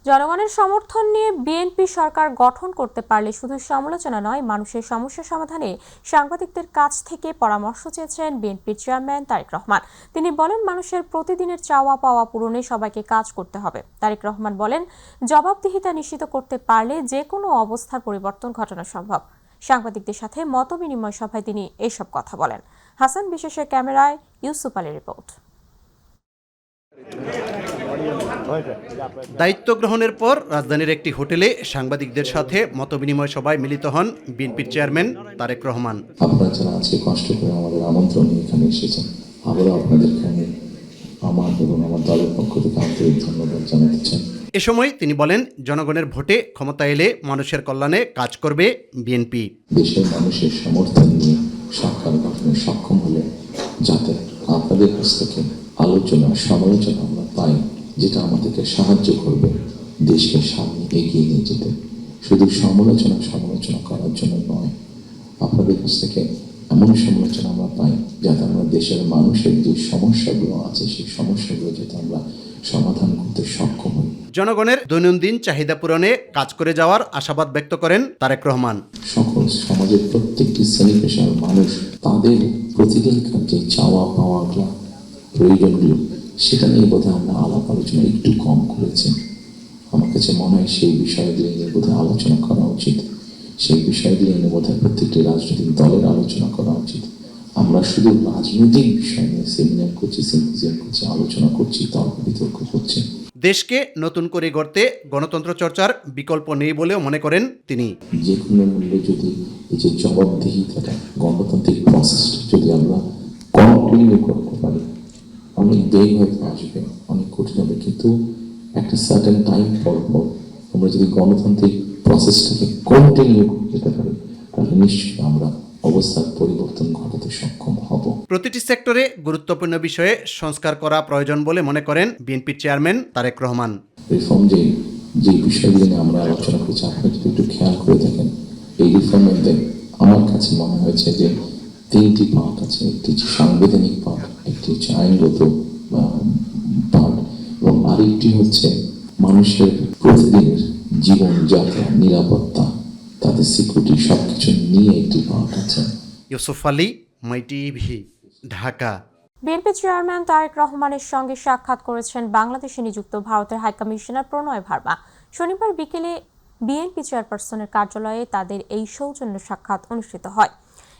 জনগণের সমর্থন নিয়ে বিএনপি সরকার গঠন করতে পারলে শুধু সমালোচনা নয়, মানুষের সমস্যা সমাধানে সাংবাদিকদের কাছ থেকে পরামর্শ চেয়েছেন বিএনপির চেয়ারম্যান তারেক রহমান। তিনি বলেন, মানুষের প্রতিদিনের চাওয়া পাওয়া পূরণে সবাইকে কাজ করতে হবে। তারেক রহমান বলেন, জবাবদিহিতা নিশ্চিত করতে পারলে যে কোনো অবস্থার পরিবর্তন ঘটানো সম্ভব। সাংবাদিকদের সাথে মতবিনিময় সভায় তিনি এসব কথা বলেন। হাসান বিশেষের ক্যামেরায় ইউসুফ আলীর রিপোর্ট। দায়িত্ব গ্রহণের পর রাজধানীর একটি হোটেলে সাংবাদিকদের সাথে মতবিনিময় সভায় মিলিত হন বিএনপির চেয়ারম্যান তারেক রহমান। আপনারা যারা আজকে কষ্ট করে আমাদের আমন্ত্রণ এখানে এসেছেন, আবারও আপনাদেরকে আমি আমার এবং আমার দলের পক্ষ থেকে আন্তরিক ধন্যবাদ জানাতে চাই। এ সময় তিনি বলেন, জনগণের ভোটে ক্ষমতা এলে মানুষের কল্যাণে কাজ করবে বিএনপি। দেশের মানুষের সমর্থন নিয়ে সরকার গঠনে সক্ষম হলে যাতে আপনাদের কাছ থেকে আলোচনা সমালোচনা আমরা পাই, যেটা আমাদেরকে সাহায্য করবে দেশকে সামনে এগিয়ে নিয়ে যেতে। শুধু সমালোচনা করার জন্য নয়, আপনাদের কাছ থেকে এমন সমালোচনা আমরা পাই যাতে আমরা দেশের মানুষের যে সমস্যাগুলো আছে সেই সমস্যাগুলো যাতে আমরা সমাধান করতে সক্ষম হই। জনগণের দৈনন্দিন চাহিদা পূরণে কাজ করে যাওয়ার আশাবাদ ব্যক্ত করেন তারেক রহমান। সকল সমাজের প্রত্যেকটি শ্রেণী পেশার মানুষ তাদের প্রতিদিনকার যে চাওয়া পাওয়াগুলো, প্রয়োজনগুলো, সেটা নিয়ে বোধহয় আমরা আলাপ আলোচনা একটু কম করেছি। আমার কাছে মনে হয় সেই বিষয়গুলি নিয়ে বোধহয় আলোচনা করা উচিত। সেই বিষয়গুলি নিয়ে বোধহয় প্রত্যেকটি রাজনৈতিক দলের আলোচনা করা উচিত। আমরা শুধু রাজনৈতিক বিষয় নিয়ে সেমিনার করছি, সিম্পোজিয়াম করছি, আলোচনা করছি, তর্ক বিতর্ক করছি। দেশকে নতুন করে গড়তে গণতন্ত্র চর্চার বিকল্প নেই বলেও মনে করেন তিনি। যে কোনো মূল্যে যদি এই যে জবাবদিহিতাটা, গণতান্ত্রিক প্রসেসটা যদি আমরা কন্টিনিউ করতে পারি, অনেক দেরি হয়তো আসবে, অনেক কঠিন হবে, কিন্তু একটা সার্টেন টাইম পর আমরা যদি গণতান্ত্রিক প্রসেসটাকে কন্টিনিউ করতে যেতে পারি, তাহলে নিশ্চয়ই আমরা অবস্থার পরিবর্তন ঘটাতে সক্ষম হব। প্রতিটি সেক্টরে গুরুত্বপূর্ণ বিষয়ে সংস্কার করা প্রয়োজন বলে মনে করেন বিএনপির চেয়ারম্যান তারেক রহমান। রিফর্ম যে বিষয়গুলো নিয়ে আমরা আলোচনা করছি, আপনারা যদি একটু খেয়াল করে দেখেন, এই রিফর্মের আমার কাছে মনে হয়েছে যে তিনটি পার্ট আছে। একটি হচ্ছে সাংবিধানিক পার্ট, একটি হচ্ছে আইনগত পার্ট, এবং আরেকটি হচ্ছে মানুষের প্রতিদিনের জীবনযাত্রা, নিরাপত্তা, তাদের সিকিউরিটি, সবকিছু নিয়ে একটি পার্ট আছে। Yusuf Ali, my TV, Dhaka. BNP chairman Tarique রহমানের সঙ্গে সাক্ষাৎ করেছেন বাংলাদেশে নিযুক্ত ভারতের হাইকমিশনার প্রণয় ভার্মা। শনিবার বিকেলে বিএনপি চেয়ারপারসনের কার্যালয়ে তাদের এই সৌজন্য সাক্ষাৎ অনুষ্ঠিত হয়।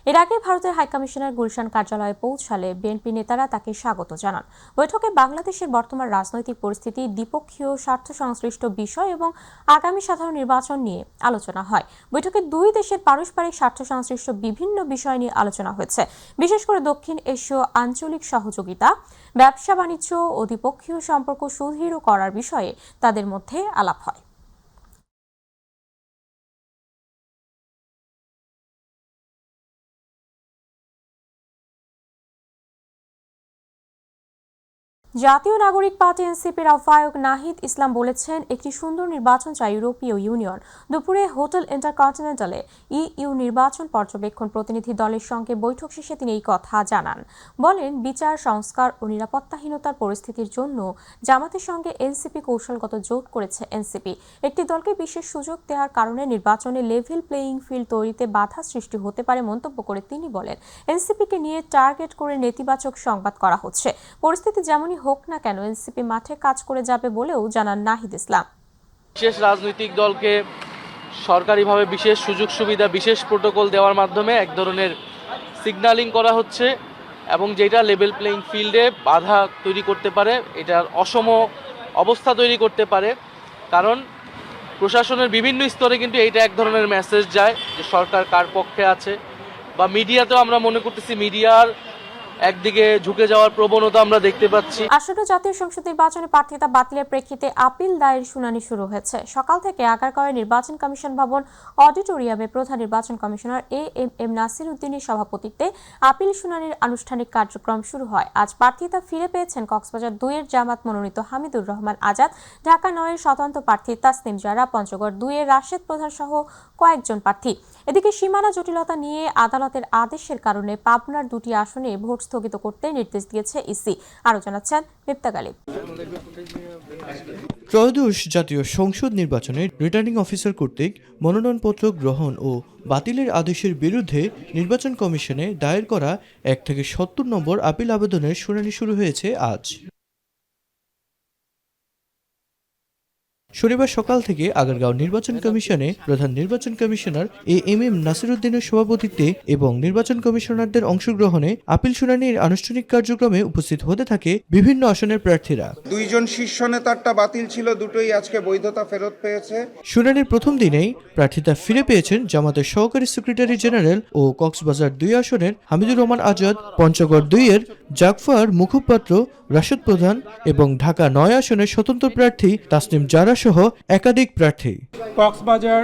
এর আগে ভারতের হাইকমিশনার গুলশান কার্যালয়ে পৌঁছালে বিএনপি নেতারা তাকে স্বাগত জানান। বৈঠকে বাংলাদেশের বর্তমান রাজনৈতিক পরিস্থিতি, দ্বিপক্ষীয় স্বার্থ সংশ্লিষ্ট বিষয় এবং আগামী সাধারণ নির্বাচন নিয়ে আলোচনা হয়। বৈঠকে দুই দেশের পারস্পরিক স্বার্থ সংশ্লিষ্ট বিভিন্ন বিষয় নিয়ে আলোচনা হয়েছে। বিশেষ করে দক্ষিণ এশীয় আঞ্চলিক সহযোগিতা, ব্যবসা বাণিজ্য ও দ্বিপক্ষীয় সম্পর্ক সুদৃঢ় করার বিষয়ে তাদের মধ্যে আলাপ হয়। জাতীয় নাগরিক পার্টি এনসিপির আহ্বায়ক নাহিদ ইসলাম বলেছেন, একটি সুন্দর নির্বাচন চাই ইউরোপীয় ইউনিয়ন। দুপুরে হোটেল ইন্টারকন্টিনেন্টালে ইইউ নির্বাচন পর্যবেক্ষণ প্রতিনিধি দলের সঙ্গে বৈঠক শেষে তিনি এই কথা জানান। বলেন, বিচার সংস্কার ও নিরাপত্তাহীনতার পরিস্থিতির জন্য জামাতের সঙ্গে এনসিপি কৌশলগত জোট করেছে। এনসিপি একটি দলকে বিশেষ সুযোগ দেওয়ার কারণে নির্বাচনে লেভেল প্লেয়িং ফিল্ড তৈরিতে বাধা সৃষ্টি হতে পারে মন্তব্য করে তিনি বলেন, এনসিপিকে নিয়ে টার্গেট করে নেতিবাচক সংবাদ করা হচ্ছে। পরিস্থিতি যেমনই হোক না কেন এনসিপি মাঠে কাজ করে যাবে বলেও জানান নাহিদ ইসলাম। বিশেষ রাজনৈতিক দলকে সরকারিভাবে বিশেষ সুযোগ সুবিধা, বিশেষ প্রোটোকল দেওয়ার মাধ্যমে এক ধরনের সিগন্যালিং করা হচ্ছে এবং যেটা লেভেল প্লেইং ফিল্ডে বাধা তৈরি করতে পারে, এটার অসম অবস্থা তৈরি করতে পারে। কারণ প্রশাসনের বিভিন্ন স্তরে কিন্তু এইটা এক ধরনের মেসেজ যায় যে সরকার কার পক্ষে আছে, বা মিডিয়াতেও আমরা মনে করতেছি মিডিয়ার একদিকে ঝুঁকে যাওয়ার প্রবণতা আমরা দেখতে পাচ্ছি। আসন্ন জাতীয় সংসদ নির্বাচনে প্রার্থিতা বাতিলের প্রেক্ষিতে আপিল দায়ের শুনানি শুরু হয়েছে। সকাল থেকে আগারগাঁওয়ের নির্বাচন কমিশন ভবন অডিটোরিয়ামে প্রধান নির্বাচন কমিশনার এএম নাসির উদ্দিনের সভাপতিত্বে আপিল শুনানির আনুষ্ঠানিক কার্যক্রম শুরু হয়। আজ প্রার্থিতা ফিরে পেয়েছেন কক্সবাজার 2-এর জামাত মনোনীত হামিদুর রহমান আজাদ, ঢাকা 9-এর স্বতন্ত্র প্রার্থী তাসনিম জারা, পঞ্চগড় 2-এর রাশেদ প্রধান সহ কয়েকজন প্রার্থী। এদিকে সীমানা জটিলতা নিয়ে আদালতের আদেশের কারণে পাবনার 2টি আসনে ভোট স্থগিত করতে নির্দেশ দিয়েছে ইসি। আরও জানাচ্ছেন মিফতা গালিব। ত্রয়োদশ জাতীয় সংসদ নির্বাচনে রিটার্নিং অফিসার কর্তৃক মনোনয়নপত্র গ্রহণ ও বাতিলের আদেশের বিরুদ্ধে নির্বাচন কমিশনে দায়ের করা 1 থেকে 70 নম্বর আপিল আবেদনের শুনানি শুরু হয়েছে আজ। শনিবার সকাল থেকে আগারগাঁও নির্বাচন কমিশনে প্রধান নির্বাচন কমিশনার এম নাসিরউদ্দিনের সভাপতিত্বে এবং নির্বাচন কমিশনারদের অংশগ্রহণে আপিল শুনানির আনুষ্ঠানিক কার্যক্রমে উপস্থিত হতে থাকে বিভিন্ন আসনের প্রার্থীরা। 2 জন শীর্ষ নেতারটা বাতিল ছিল, দুটোই আজকে বৈধতা ফেরত পেয়েছে। শুনানির প্রথম দিনেই প্রার্থিতা ফিরে পেয়েছেন জামাতের সহকারী সেক্রেটারি জেনারেল ও কক্সবাজার 2 আসনের হামিদুর রহমান আজাদ, পঞ্চগড় 2-এর জাগফার মুখপাত্র রাশেদ প্রধান এবং ঢাকা 9 আসনের স্বতন্ত্র প্রার্থী তাসনিম জারা সহ একাধিক প্রার্থী। কক্সবাজার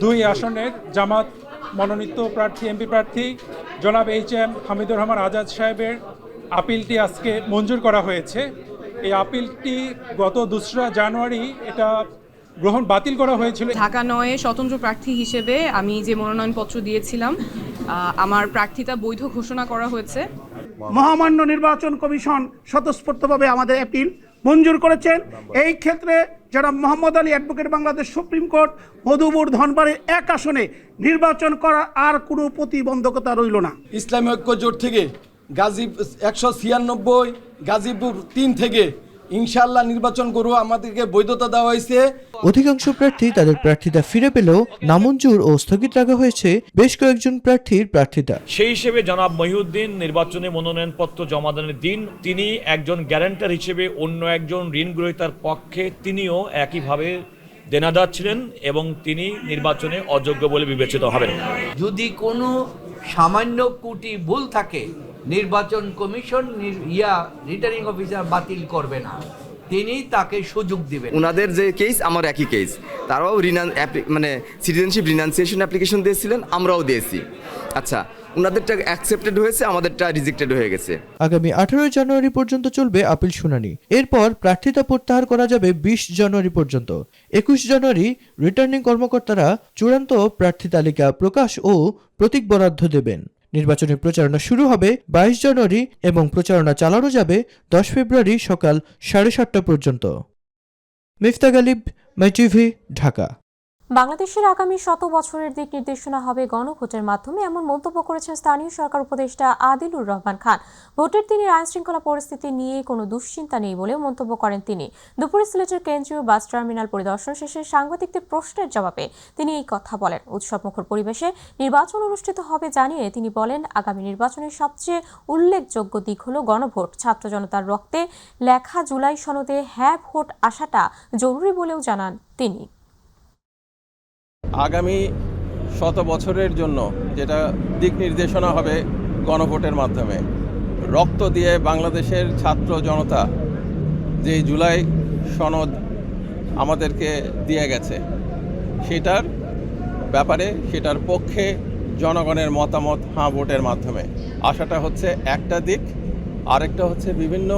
2 আসনের জামাত মনোনীত প্রার্থী এমপি প্রার্থী জনাব HM হামিদুর রহমান আজাদ সাহেবের আপিলটি আজকে মঞ্জুর করা হয়েছে। এই আপিলটি গত 2রা জানুয়ারি এটা বাতিল করা হয়েছিল। ঢাকা 9-এ স্বতন্ত্র প্রার্থী হিসেবে আমি যে মনোনয়নপত্র দিয়েছিলাম আমার প্রার্থিতা বৈধ ঘোষণা করা হয়েছে। মহামান্য নির্বাচন কমিশন স্বতঃস্ফূর্তভাবে আমাদের অ্যাপিল মঞ্জুর করেছেন। এই ক্ষেত্রে যারা Mohammad Ali advocate Bangladesh supreme court Madhupur ধনবাড়ির 1 আসনে নির্বাচন করার আর কোনো প্রতিবন্ধকতা রইল না। ইসলামী ঐক্য জোট থেকে গাজীপুর 196, গাজীপুর 3 থেকে ইনশাআল্লাহ নির্বাচন করব, আমাদেরকে বৈধতা দেওয়া হয়েছে। অধিকাংশ প্রার্থী তাদের প্রার্থিতা ফিরে পেলেও নামঞ্জুর ও স্থগিত রাখা হয়েছে বেশ কয়েকজন প্রার্থীর প্রার্থিতা। সেই হিসেবে জনাব মহিউদ্দিন নির্বাচনে মনোনয়নপত্র জমা দানের দিন তিনি একজন গ্যারান্টার হিসেবে অন্য একজন ঋণ গ্রহীতার পক্ষে তিনিও একইভাবে দেনাদার ছিলেন এবং তিনি নির্বাচনে অযোগ্য বলে বিবেচিত হবেন। যদি কোনো সামান্য ত্রুটি ভুল থাকে নির্বাচন কমিশন রিটার্নিং অফিসার বাতিল করবে না, তিনি তাকে সুযোগ দিবেন। ওনাদের যে কেস আমার একই কেস, তারাও সিটিজেনশিপ রিনাউন্সিয়েশন অ্যাপ্লিকেশন দিয়েছিলেন, আমরাও দিয়েছি। আচ্ছা, ওনাদেরটা অ্যাকসেপ্টেড হয়েছে, আমাদেরটা রিজেক্টেড হয়ে গেছে। আগামী 18 জানুয়ারি পর্যন্ত চলবে আপিল শুনানি। এরপর প্রার্থিতা প্রত্যাহার করা যাবে 20 জানুয়ারি পর্যন্ত। 21 জানুয়ারি রিটার্নিং কর্মকর্তারা চূড়ান্ত প্রার্থী তালিকা প্রকাশ ও প্রতীক বরাদ্দ দেবেন। নির্বাচনের প্রচারণা শুরু হবে 22 জানুয়ারি এবং প্রচারণা চালানো যাবে 10 ফেব্রুয়ারি সকাল 7:30 পর্যন্ত। মিফতা গালিব, মাই টিভি, ঢাকা। বাংলাদেশের আগামী 100 বছরের দিক নির্দেশনা হবে গণভোটের মাধ্যমে, এমন মন্তব্য করেছেন স্থানীয় সরকার উপদেষ্টা আদিলুর রহমান খান। ভোটের দিনের আইনশৃঙ্খলা পরিস্থিতি নিয়ে কোনো দুশ্চিন্তা নেই বলেও মন্তব্য করেন তিনি। দুপুরে সিলেটের কেন্দ্রীয় বাস টার্মিনাল পরিদর্শন শেষে সাংবাদিকদের প্রশ্নের জবাবে তিনি এই কথা বলেন। উৎসবমুখর পরিবেশে নির্বাচন অনুষ্ঠিত হবে জানিয়ে তিনি বলেন, আগামী নির্বাচনের সবচেয়ে উল্লেখযোগ্য দিক হল গণভোট। ছাত্র জনতার রক্তে লেখা জুলাই সনদে হ্যাঁ ভোট আসাটা জরুরি বলেও জানান তিনি। আগামী 100 বছরের জন্য যেটা দিক নির্দেশনা হবে গণভোটের মাধ্যমে, রক্ত দিয়ে বাংলাদেশের ছাত্র জনতা যে জুলাই সনদ আমাদেরকে দিয়ে গেছে সেটার ব্যাপারে, সেটার পক্ষে জনগণের মতামত হ্যাঁ ভোটের মাধ্যমে আসাটা হচ্ছে একটা দিক। আরেকটা হচ্ছে বিভিন্ন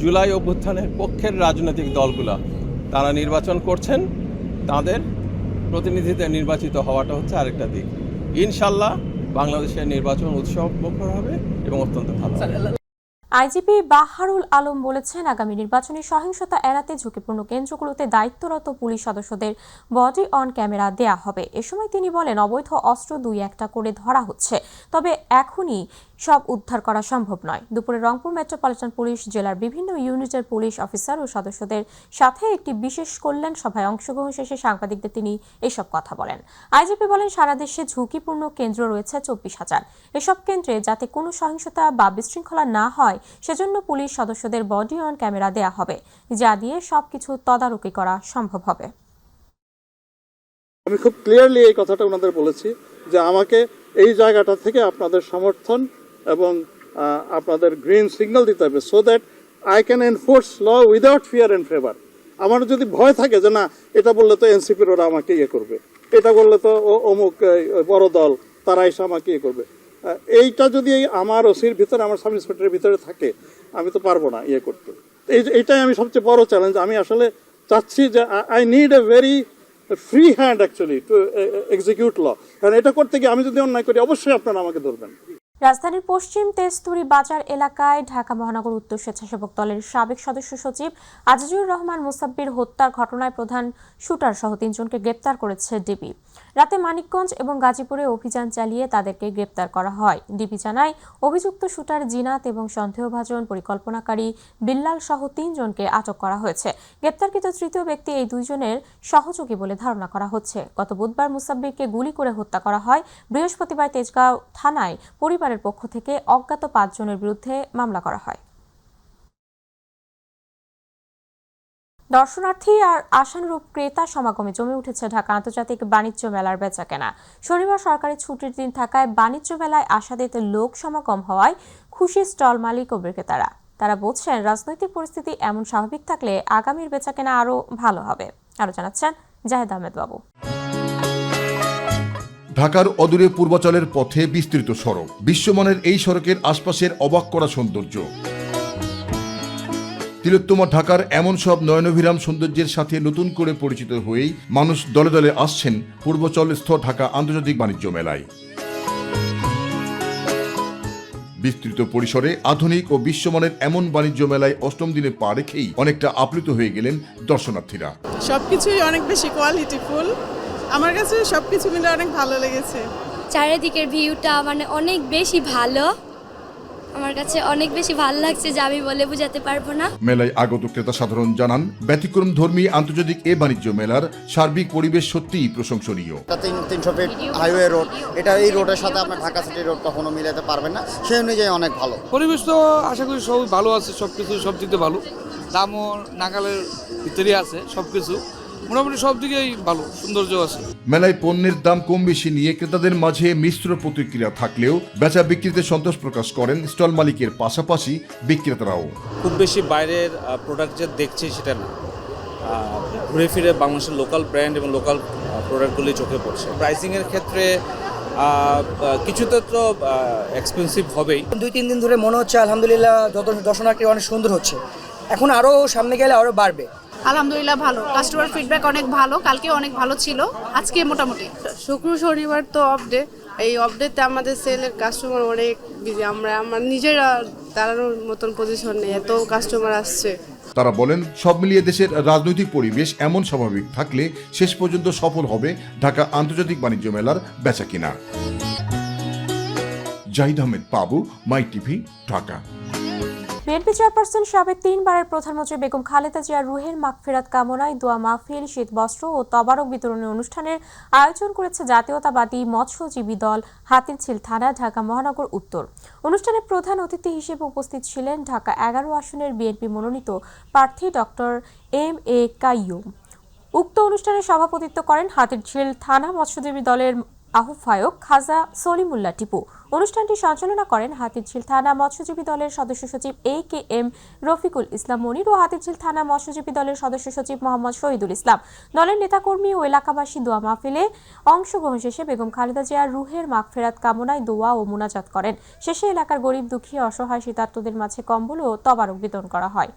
জুলাই অভ্যুত্থানের পক্ষের রাজনৈতিক দলগুলো তারা নির্বাচন করছেন, তাদের প্রতিনিধিদের নির্বাচিত হওয়াটা হচ্ছে আরেকটা দিক। ইনশাল্লাহ বাংলাদেশের নির্বাচন উৎসব মুখর হবে এবং অত্যন্ত ভালো। আইজিপি বাহারুল আলম বলেছেন, আগামী নির্বাচনে সহিংসতা এড়াতে ঝুঁকিপূর্ণ কেন্দ্রগুলোতে দায়িত্বরত পুলিশ সদস্যদের বডি অন ক্যামেরা দেয়া হবে। এ সময় তিনি বলেন, অবৈধ অস্ত্র 2-1টা করে ধরা হচ্ছে, তবে এখনই সব উদ্ধার করা সম্ভব নয়। দুপুরে রংপুর মেট্রোপলিটন পুলিশ জেলার বিভিন্ন ইউনিটের পুলিশ অফিসার ও সদস্যদের সাথে একটি বিশেষ কল্যাণ সভায় অংশগ্রহণ শেষে সাংবাদিকদের তিনি এসব কথা বলেন। আইজিপি বলেন, সারা দেশে ঝুঁকিপূর্ণ কেন্দ্র রয়েছে 24,000। এসব কেন্দ্রে যাতে কোনো সহিংসতা বা বিশৃঙ্খলা না হয় সেজন্য পুলিশ সদস্যদের বডি অন ক্যামেরা দেয়া হবে, যা দিয়ে সবকিছু তদারকি করা সম্ভব হবে। আমি খুব ক্লিয়ারলি এই কথাটা ওনাদের বলেছি যে আমাকে এই জায়গাটা থেকে আপনাদের সমর্থন এবং আপনাদের গ্রিন সিগন্যাল দিতে হবে, so that I can enforce law without fear and favour. আমার যদি ভয় থাকে যে না এটা বললে তো এনসিপির ওরা আমাকে ইয়ে করবে, এটা বললে তো অমুক বড় দল তারা এসে আমাকে ইয়ে করবে, এইটা যদি আমার ওসির ভিতরে, আমার সাব ইন্সপেক্টরের ভিতরে থাকে, আমি তো পারবো না ইয়ে করতে। এইটাই আমি সবচেয়ে বড় চ্যালেঞ্জ। আমি আসলে চাচ্ছি যে I need a very free hand actually to execute law, কারণ এটা করতে গিয়ে আমি যদি অন্যায় করি অবশ্যই আপনারা আমাকে ধরবেন। রাজধানীর পশ্চিম তেজতুরি বাজার এলাকায় ঢাকা মহানগর উত্তর স্বেচ্ছাসেবক দলের সাবেক সদস্য সচিব আজিজুর রহমান মুসাব্বির হত্যার ঘটনায় প্রধান শুটার সহ 3 জনকে গ্রেপ্তার করেছে ডিবি। রাতে মানিকগঞ্জ এবং গাজীপুরে অভিযান চালিয়ে তাদেরকে গ্রেপ্তার করা হয়। ডিবি জানায়, অভিযুক্ত শুটার জিনাত এবং সন্দেহভাজন পরিকল্পনাকারী বিল্লাল সহ 3 জনকে আটক করা হয়েছে। গ্রেপ্তারকৃত তৃতীয় ব্যক্তি এই 2 জনের সহযোগী বলে ধারণা করা হচ্ছে। গত বুধবার মুসাব্বিরকে গুলি করে হত্যা করা হয়। বৃহস্পতিবার তেজগাঁও থানায় পরিবারের পক্ষ থেকে অজ্ঞাত 5 জনের বিরুদ্ধে মামলা করা হয়। দর্শনার্থী আর আশানুরূপ ক্রেতা সমাগমে জমে উঠেছে ঢাকা আন্তর্জাতিক বাণিজ্য মেলার বেচাকেনা। শনিবার সরকারি ছুটির দিন থাকায় বাণিজ্য মেলায় আশাতীত লোক সমাগম হওয়ায় খুশি স্টল মালিক ও বিক্রেতারা। তারা বলছেন, রাজনৈতিক পরিস্থিতি এমন স্বাভাবিক থাকলে আগামীর বেচাকেনা আরও ভালো হবে। আরও জানাচ্ছেন জাহেদ আহমেদ বাবু। ঢাকার অদূরে পূর্বাচলের পথে বিস্তৃত সড়ক, বিশ্বমানের এই সড়কের আশপাশের অবাক করা সৌন্দর্য। তিলোত্তমা ঢাকার এমন সব নয়নভিরাম সৌন্দর্যের সাথে নতুন করে পরিচিত হয়েই মানুষ দলে দলে আসছেন পূর্বাচলস্থ ঢাকা আন্তর্জাতিক বাণিজ্য মেলায়। বিস্তৃত পরিসরে আধুনিক ও বিশ্বমানের এমন বাণিজ্য মেলায় 8ম দিনে পা রেখেই অনেকটা আপ্লুত হয়ে গেলেন দর্শনার্থীরা। সবকিছুই অনেক বেশি কোয়ালিটিফুল, আমার কাছে সবকিছু মিলে অনেক ভালো লেগেছে। চারিদিকের ভিউটা মানে অনেক বেশি ভালো, আমার কাছে অনেক বেশি ভালো লাগছে যে আমি বলে বোঝাতে পারবো না। মেলায় আগত ক্রেতা সাধারণ জানান, ব্যতিক্রম ধর্মী আন্তর্জাতিক এ বাণিজ্য মেলার সার্বিক পরিবেশ সত্যিই প্রশংসনীয়। 300 ফিট হাইওয়ে রোড, এটা এই রোডের সাথে আপনার ঢাকা সিটি রোড কখনো মিলাতে পারবেন না, সেই অনুযায়ী অনেক ভালো পরিবেশ। তো আশা করি সবই ভালো আছে, সবকিছু সব দিকে ভালো, দামও নাগালের ভিতরে আছে, সবকিছু মোটামুটি সব দিকেই ভালো, সৌন্দর্য আছে। মেলায় পণ্যের দাম কম বেশি নিয়ে ক্রেতাদের মাঝে মিশ্র প্রতিক্রিয়া থাকলেও বেচা বিক্রিতে সন্তোষ প্রকাশ করেন স্টল মালিকের পাশাপাশি বিক্রেতারাও। খুব বেশি বাইরের প্রোডাক্ট যে দেখছি সেটা না, ঘুরে ফিরে বাংলাদেশের লোকাল ব্র্যান্ড এবং লোকাল প্রোডাক্টগুলি চোখে পড়ছে। প্রাইসিংয়ের ক্ষেত্রে কিছুতে তো এক্সপেন্সিভ হবেই। 2-3 দিন ধরে মনে হচ্ছে আলহামদুলিল্লাহ যত দর্শনার্থী অনেক সুন্দর হচ্ছে, এখন আরও সামনে গেলে আরও বাড়বে। আলহামদুলিল্লাহ ভালো, কাস্টমার ফিডব্যাক অনেক ভালো, কালকে অনেক ভালো ছিল, আজকে মোটামুটি। শুক্র শনিবার তো অফ ডে, এই অফ ডেতে আমাদের সেলের কাস্টমার অনেক বিজি, আমরা আমার নিজেরা দাঁড়ানোর মতন পজিশন নেই, এত কাস্টমার আসছে। তারা বলেন, সব মিলিয়ে দেশের রাজনৈতিক পরিবেশ এমন স্বাভাবিক থাকলে শেষ পর্যন্ত সফল হবে ঢাকা আন্তর্জাতিক বাণিজ্য মেলার বেচাকেনা। জাহিদ আহমেদ বাবু, মাই টিভি, ঢাকা। বিএনপি চেয়ারপারসন সাবেক 3 বারের প্রধানমন্ত্রী বেগম খালেদা জিয়ার রুহের মাগফিরাত কামনায় দোয়া মাহফিল, শীত বস্ত্র ও তবারক বিতরণের অনুষ্ঠানের আয়োজন করেছে জাতীয়তাবাদী মৎস্যজীবী দল হাতিরঝিল থানা, ঢাকা মহানগর উত্তর। অনুষ্ঠানে প্রধান অতিথি হিসেবে উপস্থিত ছিলেন ঢাকা 11 আসনের বিএনপি মনোনীত প্রার্থী ডক্টর M.A. কাইয়ুম। উক্ত অনুষ্ঠানে সভাপতিত্ব করেন হাতিরঝিল থানা মৎস্যজীবী দলের আহ্বায়ক খাজা সলিমুল্লাহ টিপু। অনুষ্ঠানটি সঞ্চালনা করেন হাতিরঝিল থানা মৎস্যজীবী দলের সদস্য সচিব A.K.M. রফিকুল ইসলাম মনির ও হাতিরঝিল থানা মৎস্যজীবী দলের সদস্য সচিব মোহাম্মদ শহীদুল ইসলাম। দলের নেতাকর্মী ও এলাকাবাসী দোয়া মাহফিলে অংশগ্রহণ শেষে বেগম খালেদা জিয়ার রুহের মাগফিরাত কামনায় দোয়া ও মুনাজাত করেন। শেষে এলাকার গরিব দুঃখী অসহায় শীতার্তদের মাঝে কম্বল ও তবারক বিতরণ করা হয়।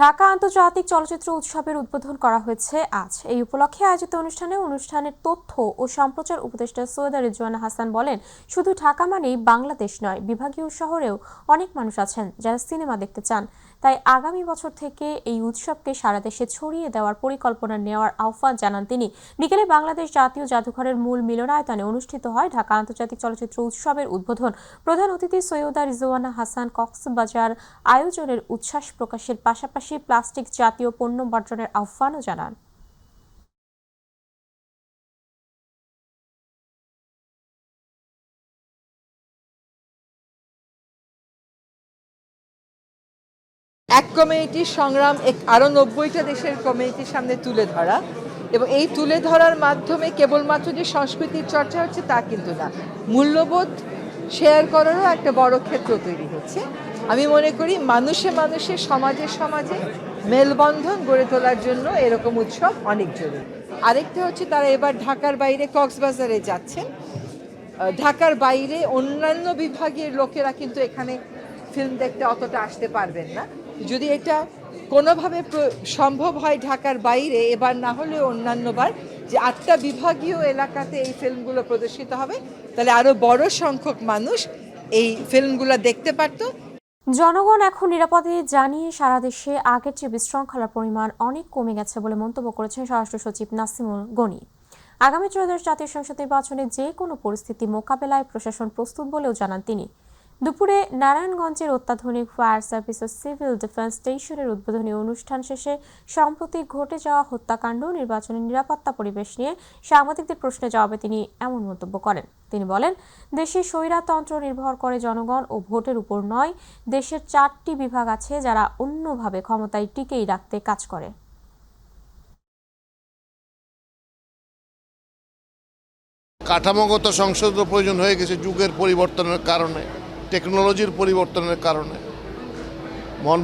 ঢাকা আন্তর্জাতিক চলচ্চিত্র উৎসবের উদ্বোধন করা হয়েছে আজ। এই উপলক্ষে আয়োজিত অনুষ্ঠানের তথ্য ও সম্প্রচার উপদেষ্টা সৈয়দা রিজওয়ানা হাসান বলেন, শুধু ঢাকা মানেই বাংলাদেশ নয়, বিভাগীয় শহরেও অনেক মানুষ আছেন যারা সিনেমা দেখতে চান। তাই আগামী বছর থেকে এই উৎসবকে সারা দেশে ছড়িয়ে দেওয়ার পরিকল্পনা নেওয়ার আহ্বান জানান তিনি। বিকেলে বাংলাদেশ জাতীয় জাদুঘরের মূল মিলনায়তনে অনুষ্ঠিত হয় ঢাকা আন্তর্জাতিক চলচ্চিত্র উৎসবের উদ্বোধন। প্রধান অতিথি সৈয়দা রিজওয়ানা হাসান কক্সবাজার আয়োজনের উচ্ছ্বাস প্রকাশের পাশাপাশি প্লাস্টিক জাতীয় পণ্য বর্জনের আহ্বানও জানান। এক কমিউনিটির সংগ্রাম আরও 90টা দেশের কমিউনিটির সামনে তুলে ধরা, এবং এই তুলে ধরার মাধ্যমে কেবলমাত্র যে সংস্কৃতির চর্চা হচ্ছে তা কিন্তু না, মূল্যবোধ শেয়ার করারও একটা বড় ক্ষেত্র তৈরি হচ্ছে। আমি মনে করি মানুষে সমাজে মেলবন্ধন গড়ে তোলার জন্য এরকম উৎসব অনেক জরুরি। আরেকটা হচ্ছে তারা এবার ঢাকার বাইরে কক্সবাজারে যাচ্ছেন। ঢাকার বাইরে অন্যান্য বিভাগের লোকেরা কিন্তু এখানে ফিল্ম দেখতে অতটা আসতে পারবেন না। যদি এটা কোনোভাবে সম্ভব হয় ঢাকার বাইরে, এবার না হলে অন্যান্যবার যে 8টা বিভাগীয় এলাকাতে এই ফিল্মগুলো প্রদর্শিত হবে, তাহলে আরও বড় সংখ্যক মানুষ এই ফিল্মগুলো দেখতে পারত। জনগণ এখন নিরাপদে জানিয়ে সারা দেশে আগের চেয়ে বিশৃঙ্খলার পরিমাণ অনেক কমে গেছে বলে মন্তব্য করেছেন স্বরাষ্ট্র সচিব নাসিমুল গনি। আগামী ত্রয়োদশ জাতীয় সংসদ নির্বাচনে যে কোনো পরিস্থিতি মোকাবেলায় প্রশাসন প্রস্তুত বলেও জানান তিনি। দুপুরে নারায়ণগঞ্জের অত্যাধুনিক ফায়ার সার্ভিস ও সিভিল ডিফেন্স স্টেশনের উদ্বোধনী অনুষ্ঠান শেষে সম্প্রতি ঘটে যাওয়া হত্যাকাণ্ড নির্বাচনের নিরাপত্তা পরিবেশ নিয়ে সাংবাদিকদের প্রশ্নের জবাবে তিনি এমন মন্তব্য করেন। তিনি বলেন, দেশে স্বৈরতন্ত্র নির্ভর করে জনগণ ও ভোটের উপর নয়। দেশের 4টি বিভাগ আছে যারা অন্যভাবে ক্ষমতায় টিকেই রাখতে কাজ করে। কাঠামোগত সংশোধন প্রয়োজন হয়ে গেছে যুগের পরিবর্তনের কারণে, টেকনোলজির পরিবর্তনের কারণে।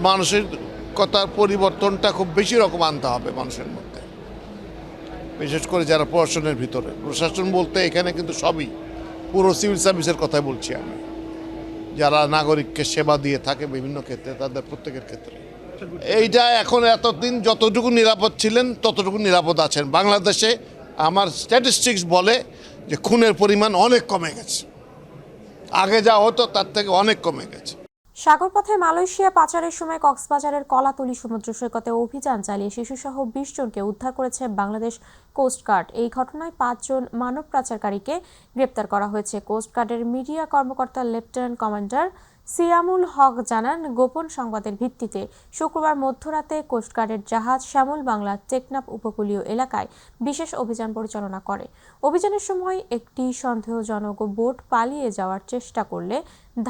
মানসিকতার পরিবর্তনটা খুব বেশি রকম আনতে হবে মানুষের মধ্যে, বিশেষ করে যারা প্রশাসনের ভিতরে। প্রশাসন বলতে এখানে কিন্তু সবই, পুরো সিভিল সার্ভিসের কথাই বলছি আমি, যারা নাগরিককে সেবা দিয়ে থাকে বিভিন্ন ক্ষেত্রে, তাদের প্রত্যেকের ক্ষেত্রে। এইটা এখন এতদিন যতটুকু নিরাপদ ছিলেন ততটুকু নিরাপদ আছেন। বাংলাদেশে আমার স্ট্যাটিস্টিক্স বলে যে খুনের পরিমাণ অনেক কমে গেছে, আগে যা হতো তার থেকে অনেক কমে গেছে। সাগরপথে মালয়েশিয়া পাচারের সময় কক্সবাজারের কলাতলী সমুদ্র সৈকতে অভিযান চালিয়ে শিশুসহ 20 জনকে উদ্ধার করেছে বাংলাদেশ কোস্টগার্ড। এই ঘটনায় 5 জন মানব পাচারকারীকে গ্রেপ্তার করা হয়েছে। কোস্টগার্ডের মিডিয়া কর্মকর্তা লেফটেন্যান্ট কমান্ডার সিয়ামুল হক জানান, গোপন সংবাদের ভিত্তিতে শুক্রবার মধ্যরাতে কোস্টগার্ডের জাহাজ শ্যামল বাংলা টেকনাফ উপকূলীয় এলাকায় বিশেষ অভিযান পরিচালনা করে। অভিযানের সময় একটি সন্দেহজনক বোট পালিয়ে যাওয়ার চেষ্টা করলে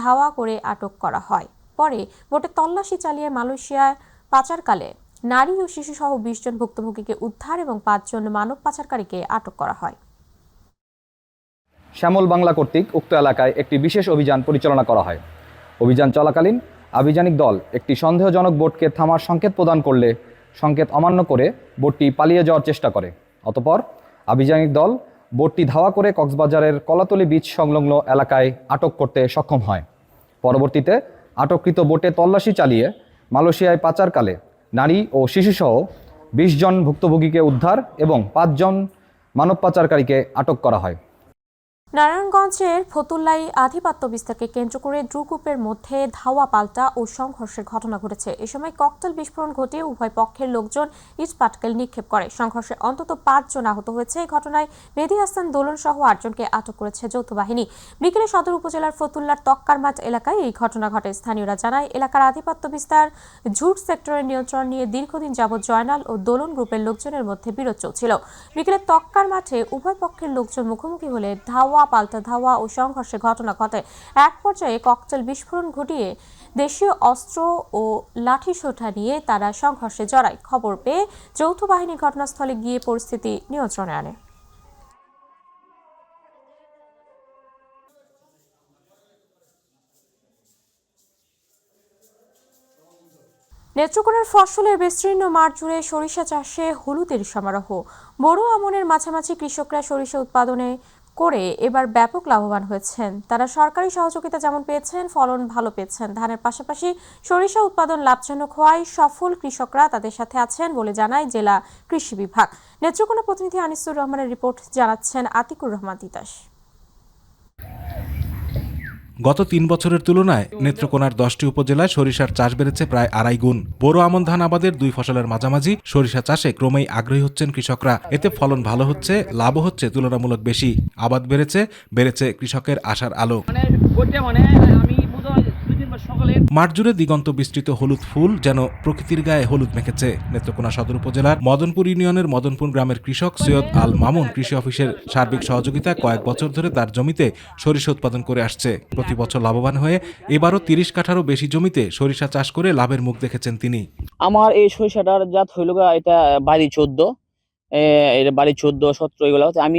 ধাওয়া করে আটক করা হয়। পরে বোটে তল্লাশি চালিয়ে মালয়েশিয়ায় পাচারকালে নারী ও শিশুসহ 20 জন ভুক্তভোগীকে উদ্ধার এবং 5 জন মানব পাচারকারীকে আটক করা হয়। শ্যামল বাংলা কর্তৃক উক্ত এলাকায় একটি বিশেষ অভিযান পরিচালনা করা হয়। অভিযান চলাকালীন আভিযানিক দল একটি সন্দেহজনক বোটকে থামার সংকেত প্রদান করলে সংকেত অমান্য করে বোটটি পালিয়ে যাওয়ার চেষ্টা করে। অতঃপর আভিযানিক দল বোটটি ধাওয়া করে কক্সবাজারের কলাতলী বিচ সংলগ্ন এলাকায় আটক করতে সক্ষম হয়। পরবর্তীতে আটককৃত বোটে তল্লাশি চালিয়ে মালয়েশিয়ায় পাচারকালে নারী ও শিশুসহ 20 জন ভুক্তভোগীকে উদ্ধার এবং 5 জন মানব পাচারকারীকে আটক করা হয়। নারায়ণগঞ্জের ফতুল্লাই আধিপত্য বিস্তারকে কেন্দ্র করে গ্রুপের মধ্যে ধাওয়া পাল্টা ও সংঘর্ষের ঘটনা ঘটেছে। এ সময় ককটেল বিস্ফোরণ ঘটিয়ে উভয় পক্ষের লোকজন ইট পাটকেল নিক্ষেপ করে। সংঘর্ষে অন্তত 5 জন আহত হয়েছে। এই ঘটনায় মেহেদী হাসান দোলন সহ 8 জনকে আটক করেছে যৌথ বাহিনী। বিকেলে সদর উপজেলার ফতুল্লার তক্কারমাঠ এলাকায় এই ঘটনা ঘটে। স্থানীয়রা জানায়, এলাকার আধিপত্য বিস্তার ঝুট সেক্টরের নিয়ন্ত্রণ নিয়ে দীর্ঘদিন যাবৎ জয়নাল ও দোলন গ্রুপের লোকজনের মধ্যে বিরোধ চলছিল। বিকেলে তক্কার মাঠে উভয় পক্ষের লোকজন মুখোমুখি হলে ধাওয়া পাল্টা ধাওয়া ও সংঘর্ষের ঘটনা ঘটে। এক পর্যায়ে ককটেল বিস্ফোরণ ঘটিয়ে দেশীয় অস্ত্র ও লাঠিসোঁটা নিয়ে তারা সংঘর্ষে জড়ায়। খবর পেয়ে যৌথ বাহিনী ঘটনাস্থলে গিয়ে পরিস্থিতি নিয়ন্ত্রণে আনে। নেত্রকোনার ফসলের বিস্তীর্ণ মাঠ জুড়ে সরিষা চাষে হলুদের সমারোহ। বড় আমনের মাঝামাঝি কৃষকরা সরিষা উৎপাদনে করে এবার ব্যাপক লাভবান হয়েছেন। তারা সরকারি সহযোগিতা যেমন পেয়েছেন, ফলন ভালো পেয়েছেন। ধানের পাশাপাশি সরিষা উৎপাদন লাভজনক হওয়ায় সফল কৃষকরা তাদের সাথে আছেন বলে জানায় জেলা কৃষি বিভাগ। নেত্রকোনা প্রতিনিধি আনিসুর রহমানের রিপোর্ট, জানাচ্ছেন আতিকুর রহমান তিতাস। গত 3 বছরের তুলনায় নেত্রকোনার 10টি উপজেলায় সরিষার চাষ বেড়েছে প্রায় 2.5 গুণ। বোরো আমন ধান আবাদের 2 ফসলের মাঝামাঝি সরিষা চাষে ক্রমেই আগ্রহী হচ্ছেন কৃষকরা। এতে ফলন ভালো হচ্ছে, লাভও হচ্ছে তুলনামূলক বেশি। আবাদ বেড়েছে কৃষকের আশার আলো। মাঠ জুড়ে দিগন্ত বিস্তৃত হলুদ ফুল যেন প্রকৃতির গায়ে হলুদ মেখেছে। নেত্রকোনা সদর উপজেলার মদনপুর ইউনিয়নের মদনপুর গ্রামের কৃষক সৈয়দ আল মামুন কৃষি অফিসের সার্বিক সহযোগিতায় কয়েক বছর ধরে তার জমিতে সরিষা উৎপাদন করে আসছে। প্রতি বছর লাভবান হয়ে এবারও 30 কাঠারও বেশি জমিতে সরিষা চাষ করে লাভের মুখ দেখেছেন তিনি। আমার এই সরিষাটার জাত হইল এটা বাড়ি 14, এটা বাড়ি 14-17 এগুলো। আমি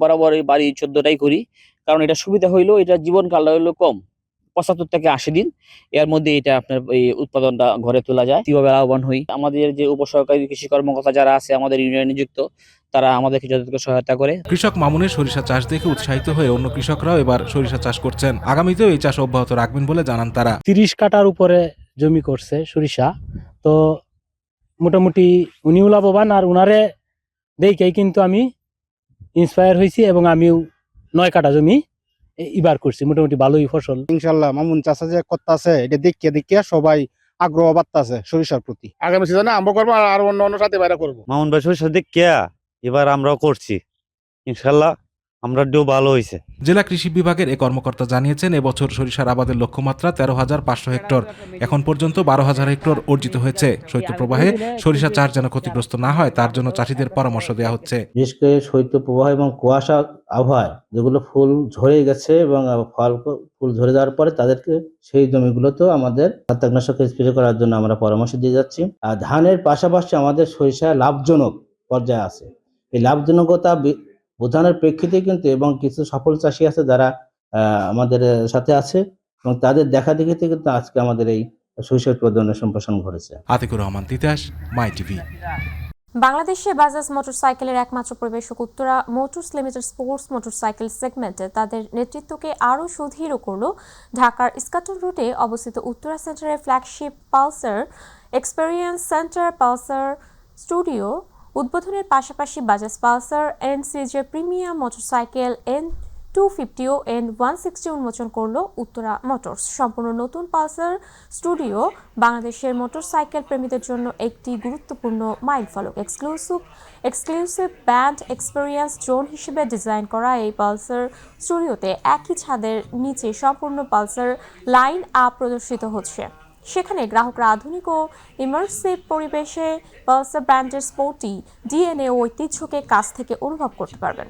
বরাবর এই বাড়ি 14টাই করি, কারণ এটা সুবিধা হইলো, এটা জীবনকাল হইলো কম, 75 থেকে 80 দিন, এর মধ্যে এটা আপনার এই উৎপাদনটা ঘরে তোলা যায়। কিভাবে লাভবান হই, আমাদের যে উপসহকারী কৃষি কর্মকর্তা যারা আছে আমাদের ইউনিয়নে নিযুক্ত, তারা আমাদেরকে যথাযথ সহায়তা করে। কৃষক মামুনের সরিষা চাষ দেখে উৎসাহিত হয়ে অন্য কৃষকরাও এবার সরিষা চাষ করছেন। আগামীতেও এই চাষ অব্যাহত রাখবেন বলে জানান তারা। 30 কাঠার উপরে জমি করছে সরিষা, তো মোটামুটি উনিও লাভবান, আর উনারে দেখেই কিন্তু আমি ইন্সপায়ার হয়েছি এবং আমিও 9 কাঠা জমি এবার করছি, মোটামুটি ভালোই ফসল। ইনশাল্লাহ মামুন চাষা যে করতেছে এটা দেখিয়ে সবাই আগ্রহ বাড়তেছে সরিষার প্রতি। আগামী সিজনে আমরা করবো আর অন্য সাথে বাইরে করবো। মামুন ভাই সরিষা দেখিয়া এবার আমরাও করছি, ইনশাল্লাহ আমরা ভালো হয়েছে। জেলা কৃষি বিভাগের এই কর্মকর্তা জানিয়েছেন, এবছর সরিষার আবাদের লক্ষ্যমাত্রা 13,500 হেক্টর। এখন পর্যন্ত 12,000 হেক্টর অর্জিত হয়েছে। শৈত্যপ্রবাহে সরিষা চাষ যেন ক্ষতিগ্রস্ত না হয় তার জন্য চাষিদের পরামর্শ দেওয়া হচ্ছে। বিশেষ করে শৈত্যপ্রবাহ এবং কুয়াশা আবহাওয়ায় যেগুলো ফুল ঝরে গেছে এবং ফুল ঝরে যাওয়ার পরে তাদেরকে সেই জমিগুলোতেও আমাদের ছত্রাকনাশক স্প্রে করার জন্য আমরা পরামর্শ দিয়ে যাচ্ছি। আর ধানের পাশাপাশি আমাদের সরিষা লাভজনক পর্যায়ে আছে। এই লাভজনকতা বোঝানোর প্রেক্ষিতে কিন্তু এবং কিছু সফল চাষি আছে যারা আমাদের সাথে আছে এবং তাদের দেখা দেখিতে কিন্তু আজকে আমাদের এই সরিষা উৎপাদনের সম্প্রসারণ ঘটেছে। Atiqur Rahman Titas, my TV. বাংলাদেশে বাজাজ মোটরসাইকেলের একমাত্র পরিবেশক Uttara motors limited sports motorcycle সেগমেন্টে তাদের নেতৃত্বকে আরও সুদৃঢ় করল ঢাকার ইস্কাটন রোডে অবস্থিত উত্তরা সেন্টারের flagship Pulsar experience centre Pulsar studio উদ্বোধনের পাশাপাশি বাজাজ পালসার এনসিজে প্রিমিয়াম মোটরসাইকেল N250 ও N160 উন্মোচন করল উত্তরা মোটরস। সম্পূর্ণ নতুন পালসার স্টুডিও বাংলাদেশের মোটরসাইকেল প্রেমীদের জন্য একটি গুরুত্বপূর্ণ মাইলফলক। এক্সক্লুসিভ ব্যান্ড এক্সপেরিয়েন্স জোন হিসেবে ডিজাইন করা এই পালসার স্টুডিওতে একই ছাদের নিচে সম্পূর্ণ পালসার লাইন আপ প্রদর্শিত হচ্ছে। সেখানে গ্রাহকরা আধুনিক ও ইমার্সিভ পরিবেশে পালসার ব্র্যান্ডের স্পোর্টি ডিএনএ ও ঐতিহ্যকে কাছ থেকে অনুভব করতে পারবেন।